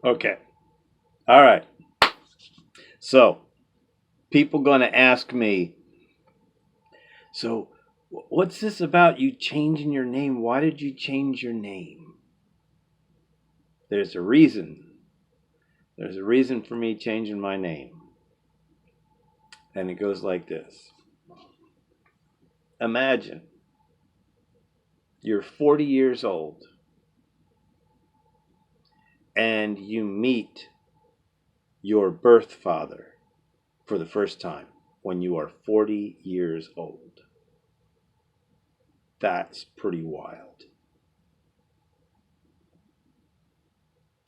Okay. All right. So, people going to ask me, so what's this about you changing your name? Why did you change your name? There's a reason. There's a reason for me changing my name. And it goes like this. Imagine you're 40 years old and you meet your birth father for the first time when you are 40 years old. That's pretty wild.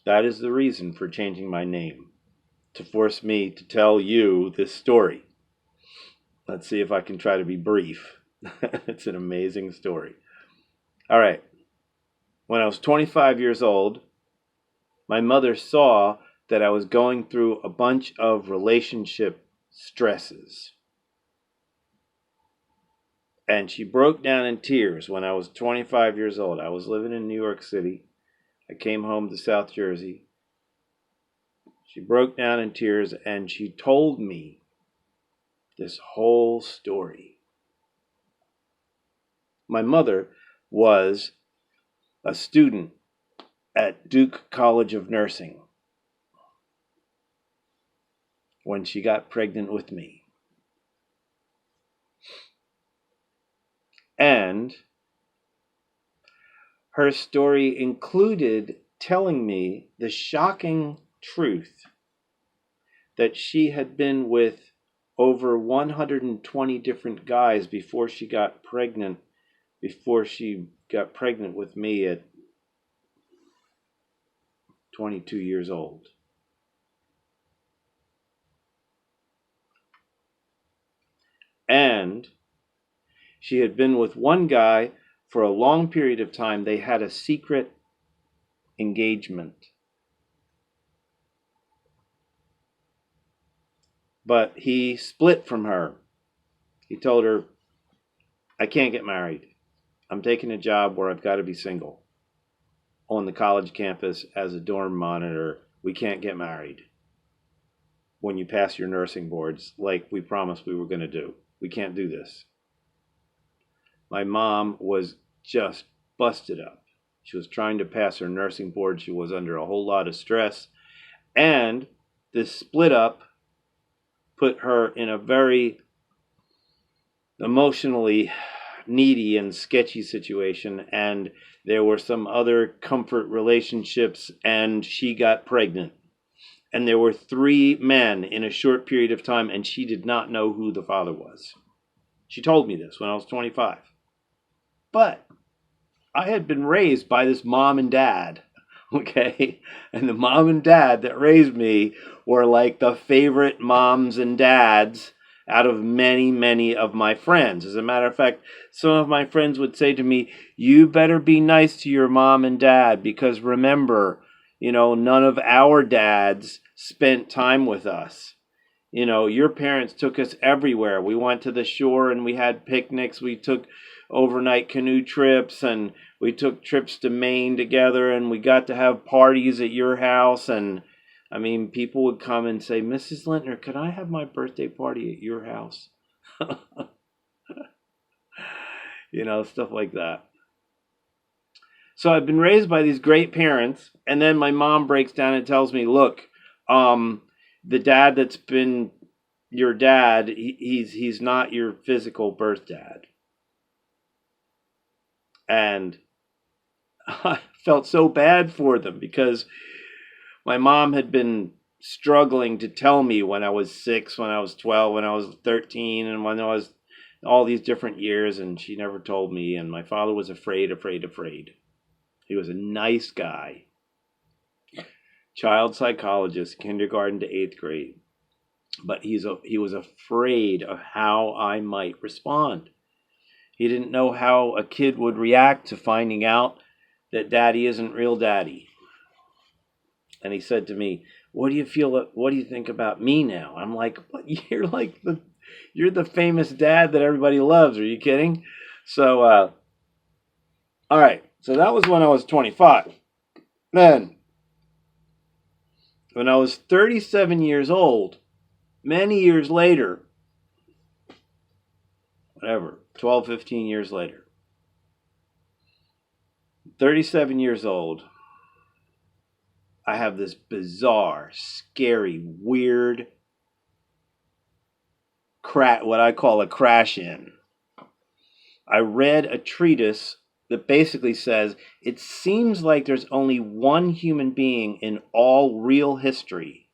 That is the reason for changing my name, to force me to tell you this story. Let's see if I can try to be brief. It's an amazing story. All right. When I was 25 years old, my mother saw that I was going through a bunch of relationship stresses. And she broke down in tears when I was 25 years old. I was living in New York City. I came home to South Jersey. She broke down in tears and she told me this whole story. My mother was a student at Duke College of Nursing when she got pregnant with me. And her story included telling me the shocking truth that she had been with over 120 different guys before she got pregnant with me at 22 years old. And she had been with one guy for a long period of time. They had a secret engagement. But he split from her. He told her, I can't get married. I'm taking a job where I've got to be single on the college campus as a dorm monitor. We can't get married when you pass your nursing boards like we promised we were going to do. We can't do this. My mom was just busted up. She was trying to pass her nursing board. She was under a whole lot of stress. And this split up put her in a very emotionally needy and sketchy situation. And there were some other comfort relationships, and she got pregnant. And there were 3 men in a short period of time, and she did not know who the father was. She told me this when I was 25. But I had been raised by this mom and dad, okay? And the mom and dad that raised me were like the favorite moms and dads out of many, many of my friends. As a matter of fact, some of my friends would say to me, you better be nice to your mom and dad, because remember, none of our dads spent time with us. Your parents took us everywhere. We went to the shore and we had picnics. We took overnight canoe trips and we took trips to Maine together, and we got to have parties at your house. And I mean, people would come and say, Mrs. Lintner, could I have my birthday party at your house? Stuff like that. So I've been raised by these great parents, and then my mom breaks down and tells me, look, the dad that's been your dad, he's not your physical birth dad. And I felt so bad for them, because my mom had been struggling to tell me when I was 6, when I was 12, when I was 13, and when I was all these different years, and she never told me. And my father was afraid. He was a nice guy, child psychologist, kindergarten to 8th grade. But he was afraid of how I might respond. He didn't know how a kid would react to finding out that daddy isn't real daddy. And he said to me, what do you think about me now? I'm like, what? You're the famous dad that everybody loves. Are you kidding? So, all right. So that was when I was 25. Then when I was 37 years old, many years later, whatever, 12, 15 years later, 37 years old, I have this bizarre, scary, weird, what I call a crash in. I read a treatise that basically says it seems like there's only one human being in all real history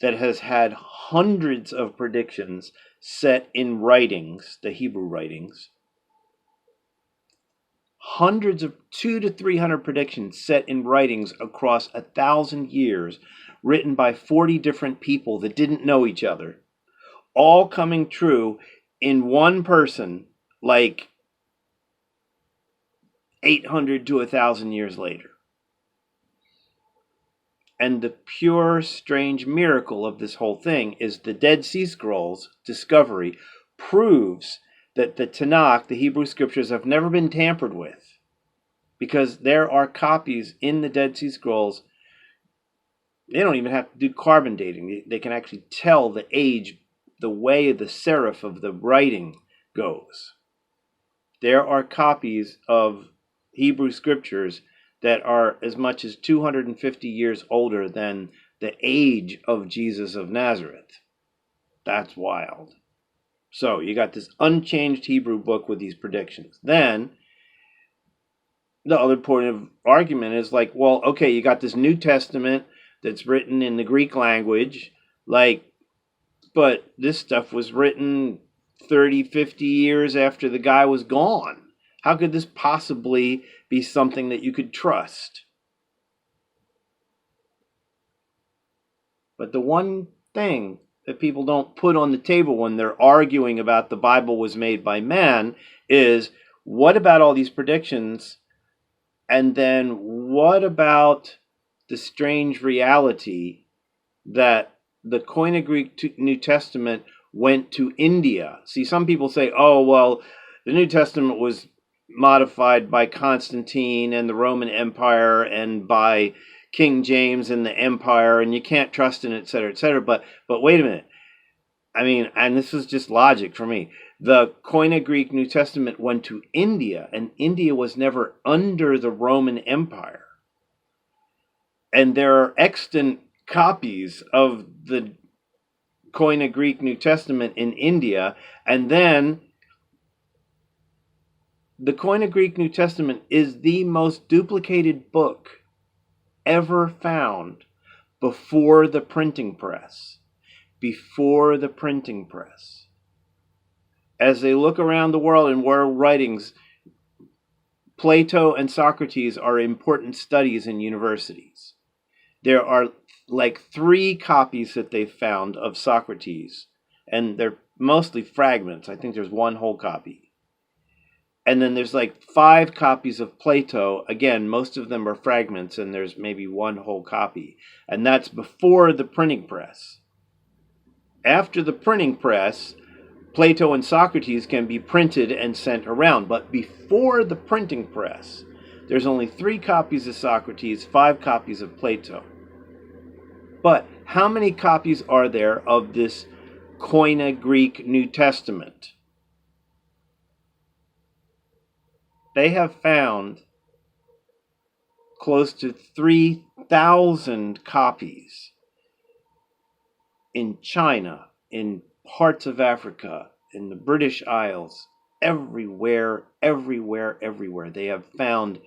that has had hundreds of predictions set in writings, the Hebrew writings, hundreds of 200 to 300 predictions set in writings across 1,000 years, written by 40 different people that didn't know each other, all coming true in one person, like 800 to 1,000 years later. And the pure, strange miracle of this whole thing is the Dead Sea Scrolls discovery proves that the Tanakh, the Hebrew scriptures, have never been tampered with, because there are copies in the Dead Sea Scrolls. They don't even have to do carbon dating. They can actually tell the age, the way the serif of the writing goes. There are copies of Hebrew scriptures that are as much as 250 years older than the age of Jesus of Nazareth. That's wild. So you got this unchanged Hebrew book with these predictions. Then the other point of argument is like, well, okay, you got this New Testament that's written in the Greek language, but this stuff was written 30, 50 years after the guy was gone. How could this possibly be something that you could trust? But the one thing that people don't put on the table when they're arguing about the Bible was made by man is, what about all these predictions? And then what about the strange reality that the Koine Greek New Testament went to India? See, some people say, oh, well, the New Testament was modified by Constantine and the Roman Empire and by King James and the Empire, and you can't trust in it, etc., etc. But wait a minute. I mean, and this is just logic for me. The Koine Greek New Testament went to India, and India was never under the Roman Empire. And there are extant copies of the Koine Greek New Testament in India, and then the Koine Greek New Testament is the most duplicated book ever found before the printing press. Before the printing press. As they look around the world in world writings, Plato and Socrates are important studies in universities. There are like 3 copies that they've found of Socrates, and they're mostly fragments. I think there's 1 whole copy. And then there's like 5 copies of Plato. Again, most of them are fragments, and there's maybe 1 whole copy. And that's before the printing press. After the printing press, Plato and Socrates can be printed and sent around. But before the printing press, there's only 3 copies of Socrates, 5 copies of Plato. But how many copies are there of this Koine Greek New Testament? They have found close to 3,000 copies in China, in parts of Africa, in the British Isles, everywhere. They have found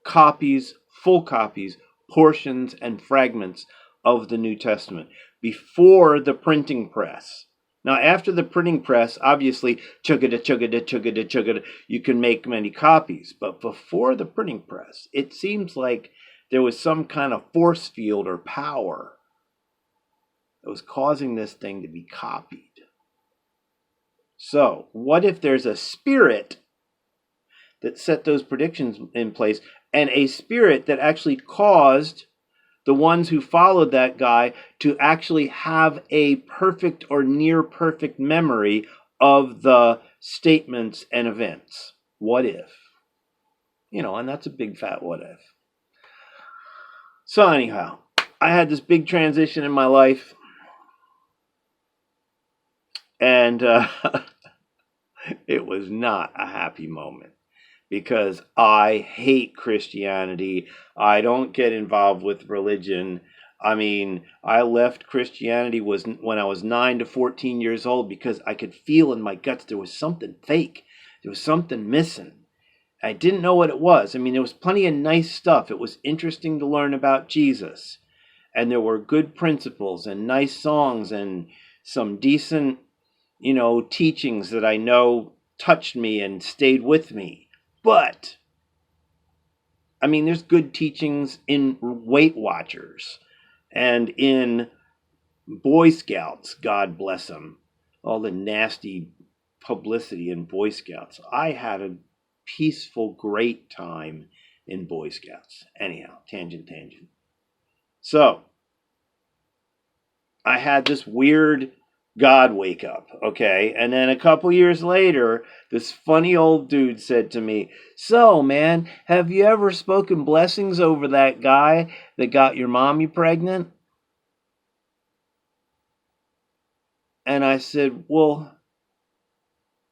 copies, full copies, portions, and fragments of the New Testament before the printing press. Now, after the printing press, obviously, chugga-da, you can make many copies. But before the printing press, it seems like there was some kind of force field or power that was causing this thing to be copied. So, what if there's a spirit that set those predictions in place, and a spirit that actually caused the ones who followed that guy to actually have a perfect or near perfect memory of the statements and events? What if? And that's a big fat what if. So anyhow, I had this big transition in my life, and it was not a happy moment because I hate Christianity. I don't get involved with religion. I mean, I left Christianity was when I was 9 to 14 years old because I could feel in my guts there was something fake. There was something missing. I didn't know what it was. I mean, there was plenty of nice stuff. It was interesting to learn about Jesus. And there were good principles and nice songs and some decent, teachings that I know touched me and stayed with me. But, I mean, there's good teachings in Weight Watchers and in Boy Scouts, God bless them. All the nasty publicity in Boy Scouts. I had a peaceful, great time in Boy Scouts. Anyhow, tangent. So, I had this weird God wake up, okay? And then a couple years later, this funny old dude said to me, "So, man, have you ever spoken blessings over that guy that got your mommy pregnant?" And I said, "Well,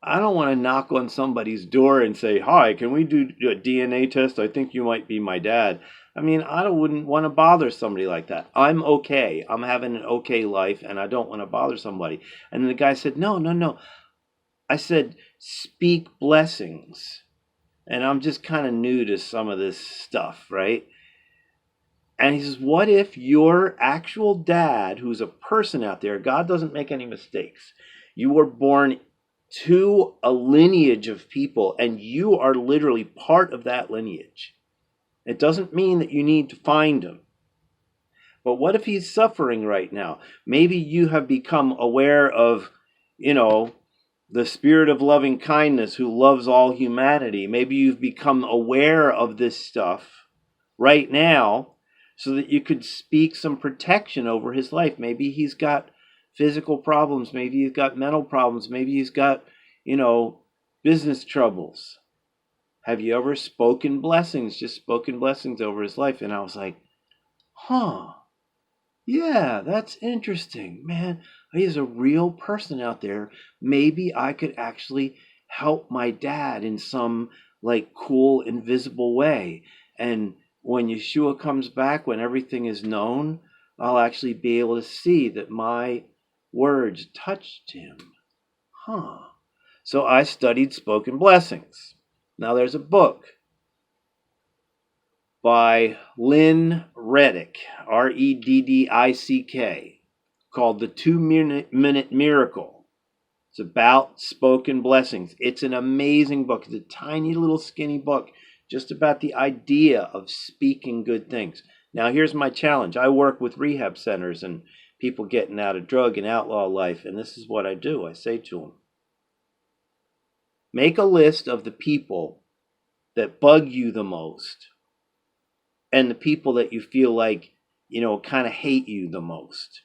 I don't want to knock on somebody's door and say, 'Hi, can we do a DNA test? I think you might be my dad.'" I mean, wouldn't want to bother somebody like that. I'm okay. I'm having an okay life, and I don't want to bother somebody. And the guy said, No. I said, "Speak blessings." And I'm just kind of new to some of this stuff, right? And he says, "What if your actual dad, who's a person out there, God doesn't make any mistakes, you were born to a lineage of people, and you are literally part of that lineage. It doesn't mean that you need to find him. But what if he's suffering right now? Maybe you have become aware of, the spirit of loving kindness who loves all humanity. Maybe you've become aware of this stuff right now so that you could speak some protection over his life. Maybe he's got physical problems. Maybe he's got mental problems. Maybe he's got, business troubles. Have you ever spoken blessings, just spoken blessings over his life?" And I was like, yeah, that's interesting, man. He's a real person out there. Maybe I could actually help my dad in some cool invisible way. And when Yeshua comes back, when everything is known, I'll actually be able to see that my words touched him. So I studied spoken blessings. Now there's a book by Lynn Reddick, Reddick, called The 2-Minute Miracle. It's about spoken blessings. It's an amazing book. It's a tiny little skinny book just about the idea of speaking good things. Now here's my challenge. I work with rehab centers and people getting out of drug and outlaw life, and this is what I do. I say to them, make a list of the people that bug you the most and the people that you feel like, kind of hate you the most.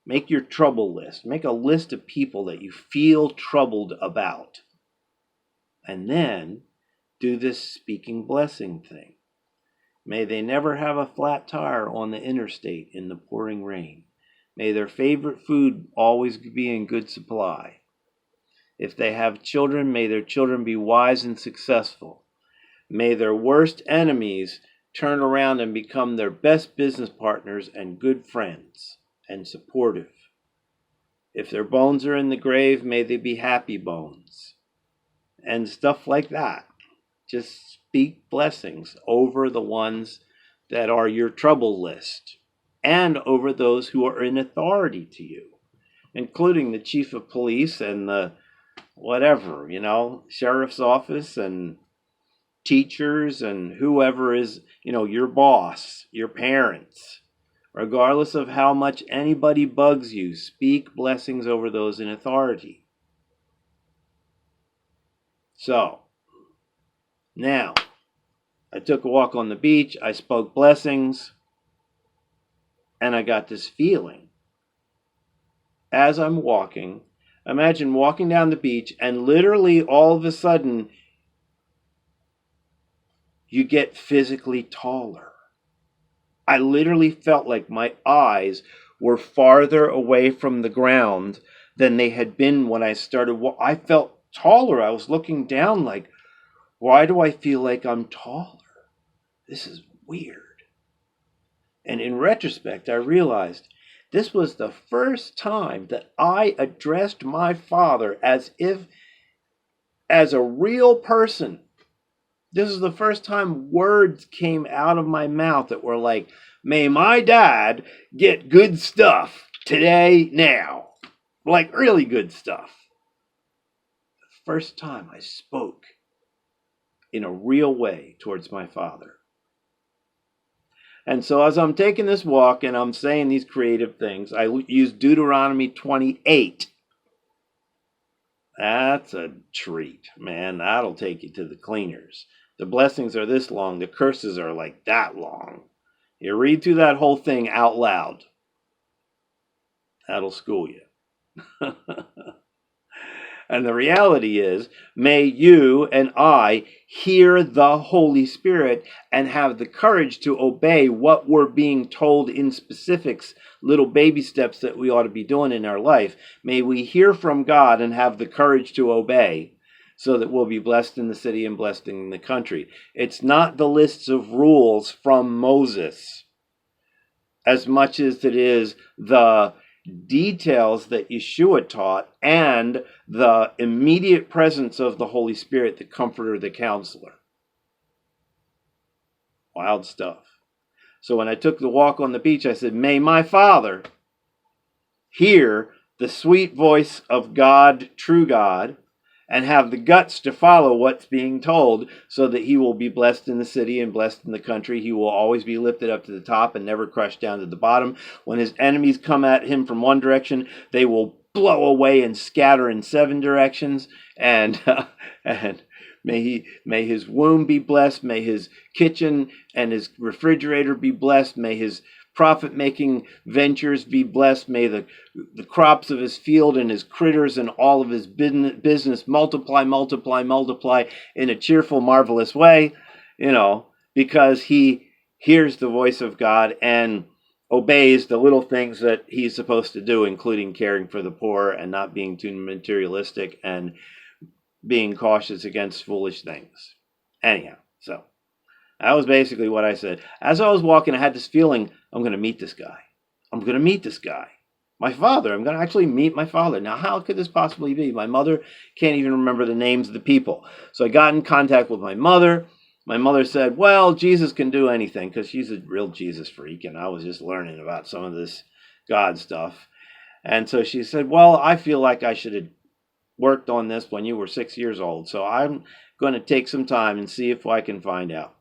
Make your trouble list. Make a list of people that you feel troubled about. And then do this speaking blessing thing. May they never have a flat tire on the interstate in the pouring rain. May their favorite food always be in good supply. If they have children, may their children be wise and successful. May their worst enemies turn around and become their best business partners and good friends and supportive. If their bones are in the grave, may they be happy bones. And stuff like that. Just speak blessings over the ones that are your trouble list and over those who are in authority to you, including the chief of police and the whatever, sheriff's office and teachers and whoever is, your boss, your parents. Regardless of how much anybody bugs you, speak blessings over those in authority. So, now, I took a walk on the beach, I spoke blessings, and I got this feeling. As I'm walking, imagine walking down the beach and literally all of a sudden, you get physically taller. I literally felt like my eyes were farther away from the ground than they had been when I started. I felt taller. I was looking down like, why do I feel like I'm taller? This is weird. And in retrospect, I realized this was the first time that I addressed my father as a real person. This is the first time words came out of my mouth that were like, may my dad get good stuff today, now. Like really good stuff. The first time I spoke in a real way towards my father. And so as I'm taking this walk and I'm saying these creative things, I use Deuteronomy 28. That's a treat, man. That'll take you to the cleaners. The blessings are this long. The curses are like that long. You read through that whole thing out loud. That'll school you. And the reality is, may you and I hear the Holy Spirit and have the courage to obey what we're being told in specifics, little baby steps that we ought to be doing in our life. May we hear from God and have the courage to obey so that we'll be blessed in the city and blessed in the country. It's not the lists of rules from Moses as much as it is the details that Yeshua taught and the immediate presence of the Holy Spirit, the Comforter, the Counselor. Wild stuff. So when I took the walk on the beach, I said, may my Father hear the sweet voice of God, true God, and have the guts to follow what's being told so that he will be blessed in the city and blessed in the country. He will always be lifted up to the top and never crushed down to the bottom. When his enemies come at him from one direction, they will blow away and scatter in 7 directions. And may his womb be blessed. May his kitchen and his refrigerator be blessed. May his profit-making ventures be blessed. May the crops of his field and his critters and all of his business multiply in a cheerful, marvelous way, because he hears the voice of God and obeys the little things that he's supposed to do, including caring for the poor and not being too materialistic and being cautious against foolish things. Anyhow, so that was basically what I said. As I was walking, I had this feeling, I'm going to meet this guy. I'm going to meet this guy. My father. I'm going to actually meet my father. Now, how could this possibly be? My mother can't even remember the names of the people. So I got in contact with my mother. My mother said, well, Jesus can do anything, because she's a real Jesus freak, and I was just learning about some of this God stuff. And so she said, well, I feel like I should have worked on this when you were 6 years old. So I'm going to take some time and see if I can find out.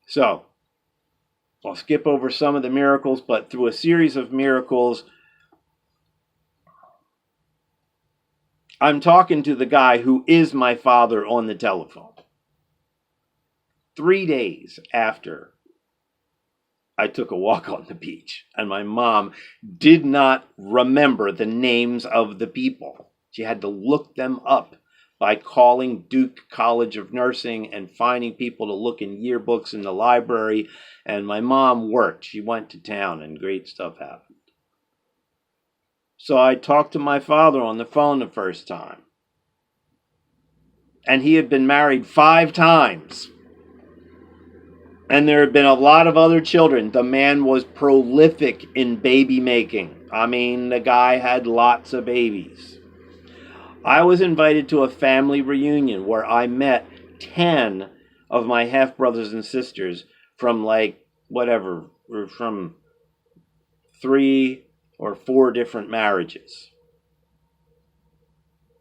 So I'll skip over some of the miracles, but through a series of miracles, I'm talking to the guy who is my father on the telephone. 3 days after I took a walk on the beach, and my mom did not remember the names of the people. She had to look them up by calling Duke College of Nursing and finding people to look in yearbooks in the library. And my mom worked. She went to town and great stuff happened. So I talked to my father on the phone the first time. And he had been married 5 times. And there had been a lot of other children. The man was prolific in baby making. I mean, the guy had lots of babies. I was invited to a family reunion where I met 10 of my half-brothers and sisters from from 3 or 4 different marriages.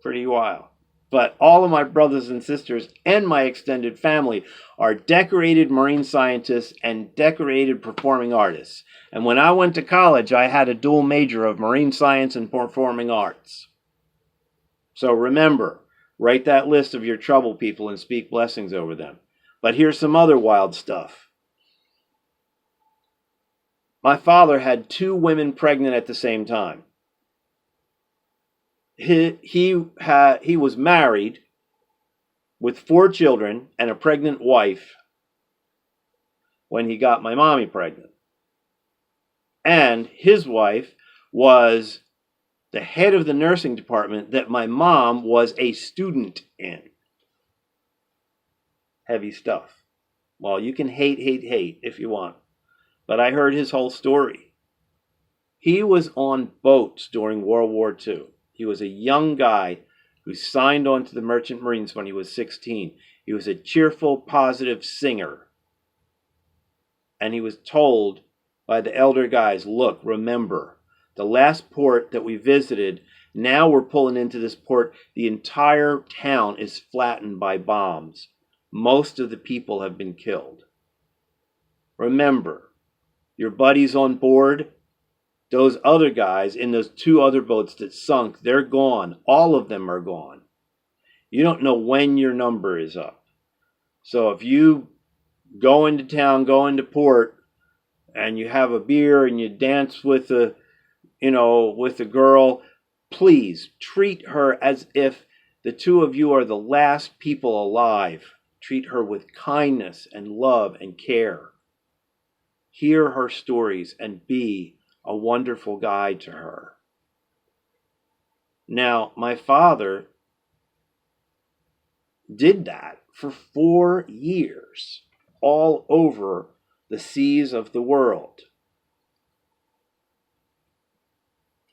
Pretty wild. But all of my brothers and sisters and my extended family are decorated marine scientists and decorated performing artists. And when I went to college, I had a dual major of marine science and performing arts. So remember, write that list of your trouble people and speak blessings over them. But here's some other wild stuff. My father had 2 women pregnant at the same time. He was married with 4 children and a pregnant wife when he got my mommy pregnant. And his wife was the head of the nursing department that my mom was a student in. Heavy stuff. Well, you can hate if you want. But I heard his whole story. He was on boats during World War II. He was a young guy who signed on to the Merchant Marines when he was 16. He was a cheerful, positive singer. And he was told by the elder guys, look, remember, the last port that we visited, now we're pulling into this port. The entire town is flattened by bombs. Most of the people have been killed. Remember, your buddies on board, those other guys in those 2 other boats that sunk, they're gone. All of them are gone. You don't know when your number is up. So if you go into town, go into port, and you have a beer and you dance with a girl, please treat her as if the 2 of you are the last people alive. Treat her with kindness and love and care. Hear her stories and be a wonderful guide to her. Now, my father did that for 4 years, all over the seas of the world.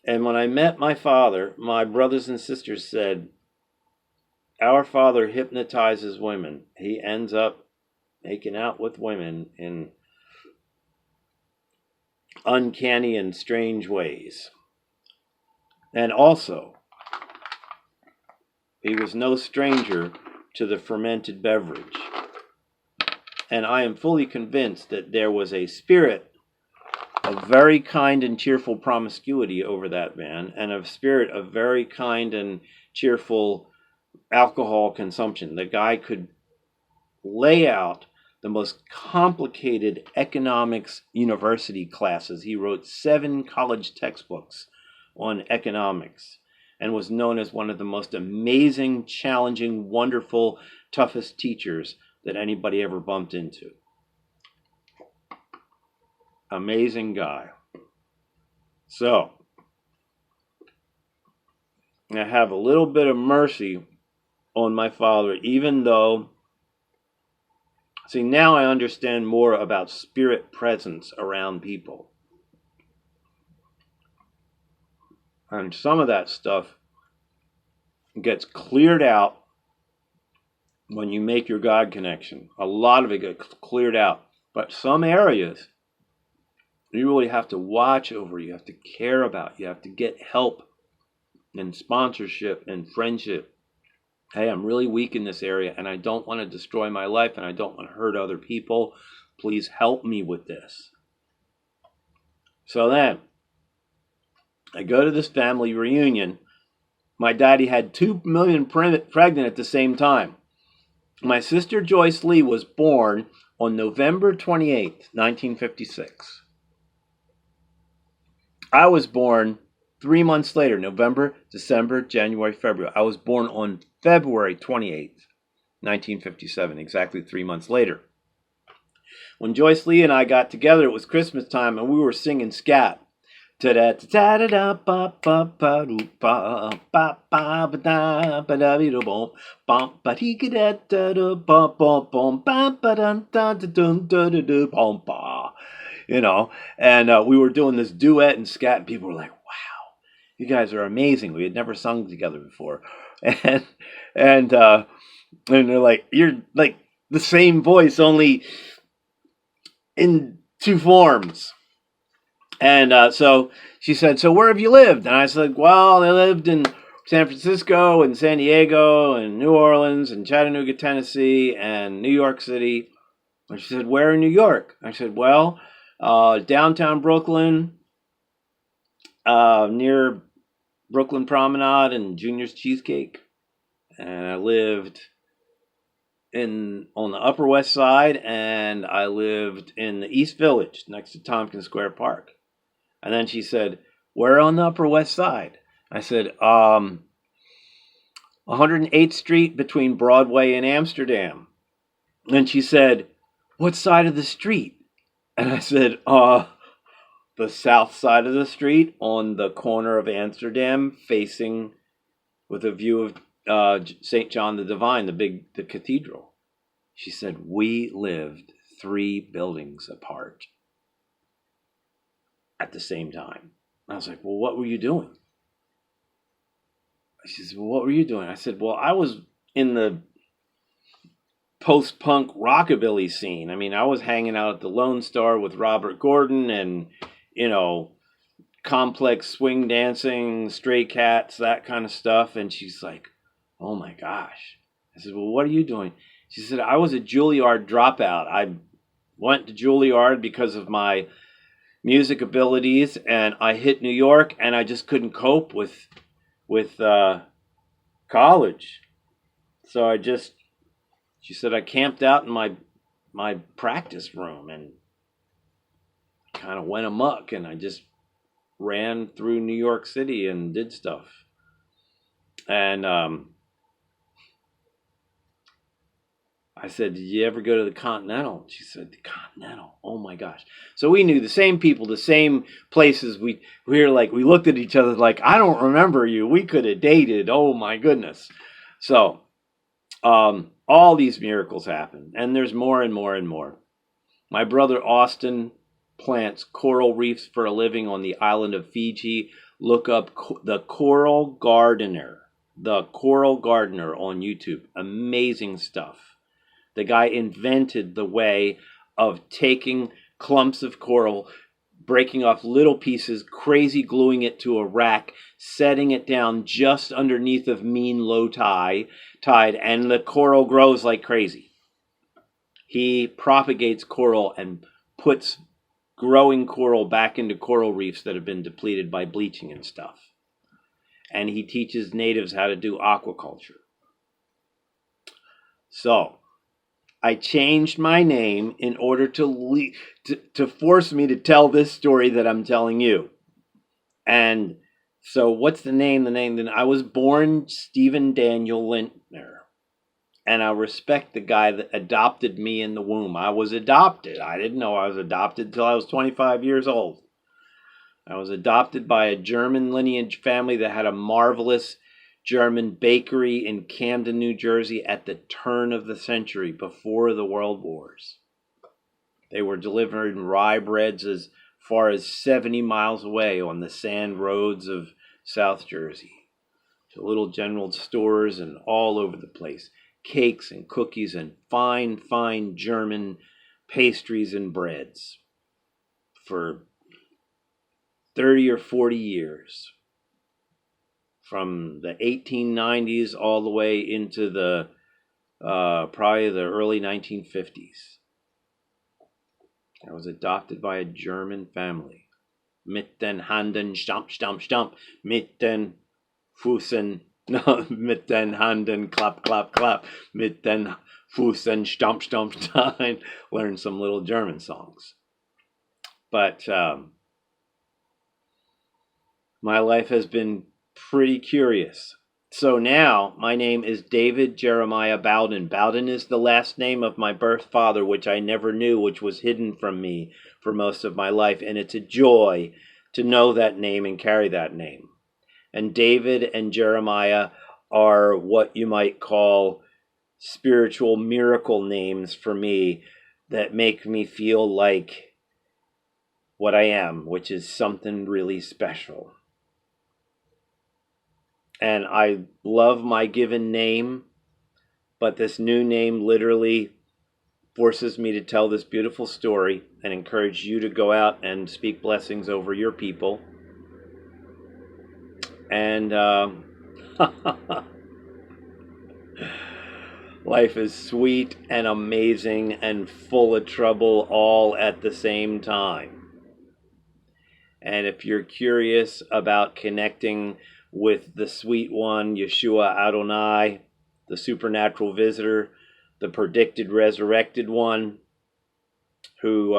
And when I met my father, my brothers and sisters said, our father hypnotizes women. He ends up making out with women in uncanny and strange ways. And also, he was no stranger to the fermented beverage. And I am fully convinced that there was a spirit of very kind and cheerful promiscuity over that man, and a spirit of very kind and cheerful alcohol consumption. The guy could lay out the most complicated economics university classes. He wrote 7 college textbooks on economics and was known as one of the most amazing, challenging, wonderful, toughest teachers that anybody ever bumped into. Amazing guy. So, I have a little bit of mercy on my father, even though, see, now I understand more about spirit presence around people. And some of that stuff gets cleared out when you make your God connection. A lot of it gets cleared out. But some areas, you really have to watch over, you have to care about, you have to get help and sponsorship and friendship. Hey, I'm really weak in this area and I don't want to destroy my life and I don't want to hurt other people. Please help me with this. So then, I go to this family reunion. My daddy had 2 million pregnant at the same time. My sister Joyce Lee was born on November 28th, 1956. I was born 3 months later, November, December, January, February. I was born on February 28th, 1957, exactly 3 months later. When Joyce Lee and I got together, it was Christmas time, and we were singing scat. And we were doing this duet and scat, and people were like, wow, you guys are amazing. We had never sung together before. And they're like, you're like the same voice, only in 2 forms. And so she said, so where have you lived? And I said, well, I lived in San Francisco and San Diego and New Orleans and Chattanooga, Tennessee and New York City. And she said, where in New York? I said, well, downtown Brooklyn, near Brooklyn Promenade and Junior's Cheesecake. And I lived on the Upper West Side, and I lived in the East Village next to Tompkins Square Park. And then she said, where on the Upper West Side? I said, 108th Street between Broadway and Amsterdam. And she said, what side of the street? And I said, the south side of the street on the corner of Amsterdam, facing with a view of St. John the Divine, the cathedral. She said, we lived 3 buildings apart at the same time. I was like, well, what were you doing? She said, well, what were you doing? I said, well, I was in the post-punk rockabilly scene. I mean, I was hanging out at the Lone Star with Robert Gordon and, complex swing dancing, Stray Cats, that kind of stuff. And she's like, oh my gosh. I said, well, what are you doing? She said, I was a Juilliard dropout. I went to Juilliard because of my music abilities, and I hit New York, and I just couldn't cope with college. So she said, I camped out in my practice room and kind of went amok, and I just ran through New York City and did stuff. And I said, did you ever go to the Continental? She said, the Continental. Oh my gosh. So we knew the same people, the same places. We were like, we looked at each other like, I don't remember you. We could have dated. Oh my goodness. So all these miracles happen, and there's more and more and more. My brother Austin plants coral reefs for a living on the island of Fiji. Look up the Coral Gardener on YouTube. Amazing stuff. The guy invented the way of taking clumps of coral, breaking off little pieces, crazy gluing it to a rack, setting it down just underneath of mean low tide, and the coral grows like crazy. He propagates coral and puts growing coral back into coral reefs that have been depleted by bleaching and stuff. And he teaches natives how to do aquaculture. So I changed my name in order to force me to tell this story that I'm telling you. And so what's the name? Then I was born Stephen Daniel Lintner. And I respect the guy that adopted me in the womb. I was adopted. I didn't know I was adopted until I was 25 years old. I was adopted by a German lineage family that had a marvelous German bakery in Camden, New Jersey at the turn of the century, before the World Wars. They were delivering rye breads as far as 70 miles away on the sand roads of South Jersey, to little general stores and all over the place. Cakes and cookies and fine German pastries and breads for 30 or 40 years. From the 1890s all the way into the probably the early 1950s. I was adopted by a German family. Mit den Handen, stamp, stamp, stamp. Mit den Füßen, no, mit den Handen, clap, clap, clap. Mit den Füßen, stamp, stamp, stamp. Learned some little German songs. But my life has been pretty curious. So now my name is David Jeremiah Bowden. Bowden is the last name of my birth father, which I never knew, which was hidden from me for most of my life. And it's a joy to know that name and carry that name. And David and Jeremiah are what you might call spiritual miracle names for me that make me feel like what I am, which is something really special. And I love my given name, but this new name literally forces me to tell this beautiful story and encourage you to go out and speak blessings over your people. And life is sweet and amazing and full of trouble all at the same time. And if you're curious about connecting with the sweet one, Yeshua Adonai, the supernatural visitor, the predicted resurrected one, who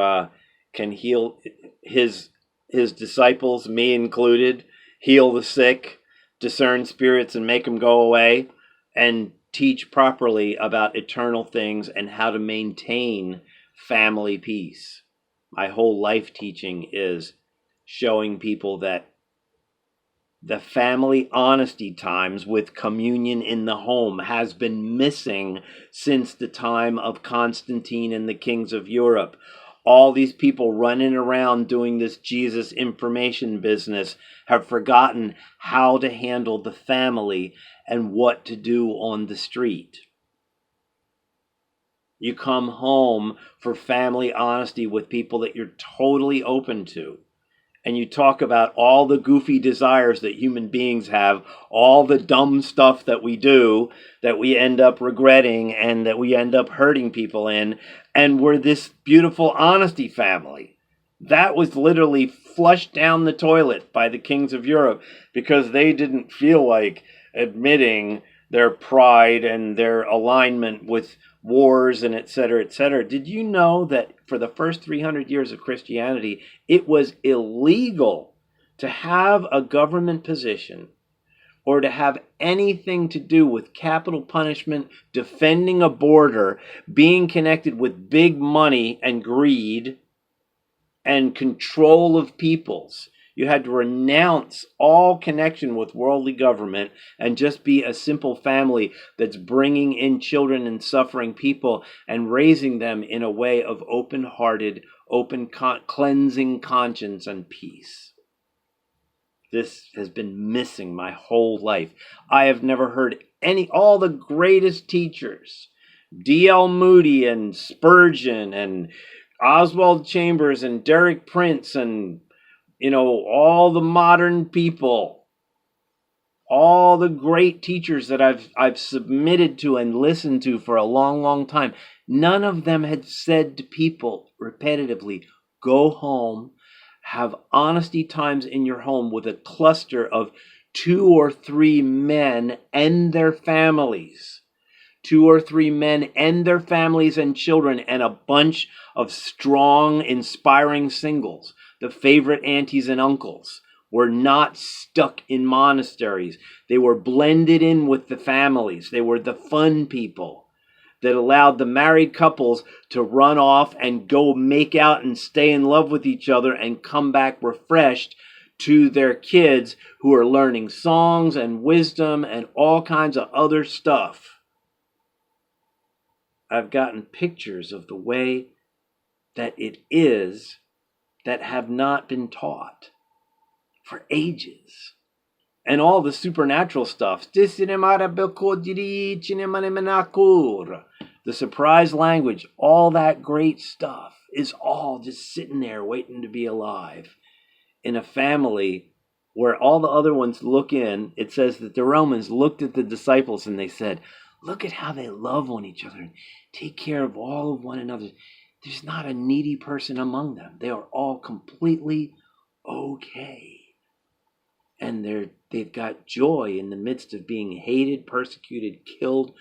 can heal his disciples, me included, heal the sick, discern spirits and make them go away, and teach properly about eternal things and how to maintain family peace. My whole life teaching is showing people that the family honesty times with communion in the home has been missing since the time of Constantine and the kings of Europe. All these people running around doing this Jesus information business have forgotten how to handle the family and what to do on the street. You come home for family honesty with people that you're totally open to. And you talk about all the goofy desires that human beings have, all the dumb stuff that we do, that we end up regretting and that we end up hurting people in. And we're this beautiful honesty family. That was literally flushed down the toilet by the kings of Europe because they didn't feel like admitting their pride and their alignment with wars and et cetera, et cetera. Did you know that for the first 300 years of Christianity, it was illegal to have a government position or to have anything to do with capital punishment, defending a border, being connected with big money and greed and control of peoples? You had to renounce all connection with worldly government and just be a simple family that's bringing in children and suffering people and raising them in a way of open-hearted, cleansing conscience and peace. This has been missing my whole life. I have never heard all the greatest teachers, D.L. Moody and Spurgeon and Oswald Chambers and Derek Prince and all the modern people, all the great teachers that I've submitted to and listened to for a long, long time, none of them had said to people repetitively, go home, have honesty times in your home with a cluster of 2 or 3 men and their families. 2 or 3 men and their families and children and a bunch of strong, inspiring singles. The favorite aunties and uncles were not stuck in monasteries. They were blended in with the families. They were the fun people that allowed the married couples to run off and go make out and stay in love with each other and come back refreshed to their kids who are learning songs and wisdom and all kinds of other stuff. I've gotten pictures of the way that it is that have not been taught for ages. And all the supernatural stuff. The surprise language, all that great stuff is all just sitting there waiting to be alive in a family where all the other ones look in. It says that the Romans looked at the disciples and they said, look at how they love on each other and take care of all of one another. There's not a needy person among them. They are all completely okay. And they've got joy in the midst of being hated, persecuted, killed,